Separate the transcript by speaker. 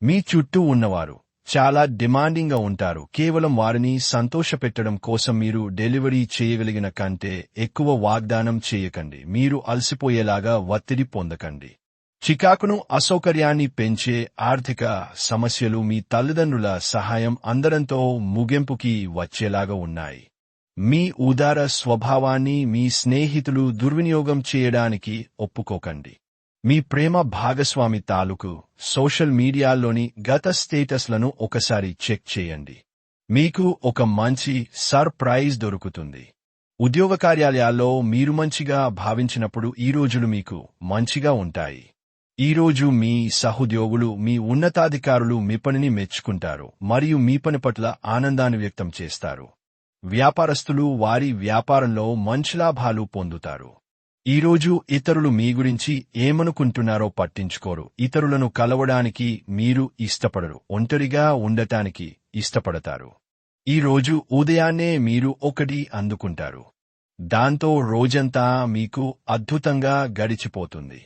Speaker 1: మీ చుట్టూ ఉన్నవారు చాలా డిమాండింగ్గా ఉంటారు. కేవలం వారిని సంతోషపెట్టడం కోసం మీరు డెలివరీ చేయగలిగిన కంటే ఎక్కువ వాగ్దానం చేయకండి. మీరు అలసిపోయేలాగా ఒత్తిడి పొందకండి. చికాకును, అసౌకర్యాన్ని పెంచే ఆర్థిక సమస్యలు మీ తల్లిదండ్రుల సహాయం అందడంతో ముగింపుకి వచ్చేలాగా ఉన్నాయి. మీ ఉదార స్వభావాన్ని మీ స్నేహితులు దుర్వినియోగం చేయడానికి ఒప్పుకోకండి. మీ ప్రేమ భాగస్వామి తాలూకు సోషల్ మీడియాలోని గత స్టేటస్లను ఒకసారి చెక్ చేయండి. మీకు ఒక మంచి సర్ప్రైజ్ దొరుకుతుంది. ఉద్యోగ కార్యాలయాల్లో మీరు మంచిగా భావించినప్పుడు ఈ రోజులు మీకు మంచిగా ఉంటాయి. ఈరోజు మీ సహోద్యోగులు, మీ ఉన్నతాధికారులు మీ పనిని మెచ్చుకుంటారు మరియు మీ పని పట్ల ఆనందాన్ని వ్యక్తం చేస్తారు. వ్యాపారస్తులు వారి వ్యాపారంలో మంచి లాభాలు పొందుతారు. ఈరోజు ఇతరులు మీ గురించి ఏమనుకుంటున్నారో పట్టించుకోరు. ఇతరులను కలవడానికి మీరు ఇష్టపడరు. ఒంటరిగా ఉండటానికి ఇష్టపడతారు. ఈరోజు ఉదయాన్నే మీరు ఒకటి అందుకుంటారు. దాంతో రోజంతా మీకు అద్భుతంగా గడిచిపోతుంది.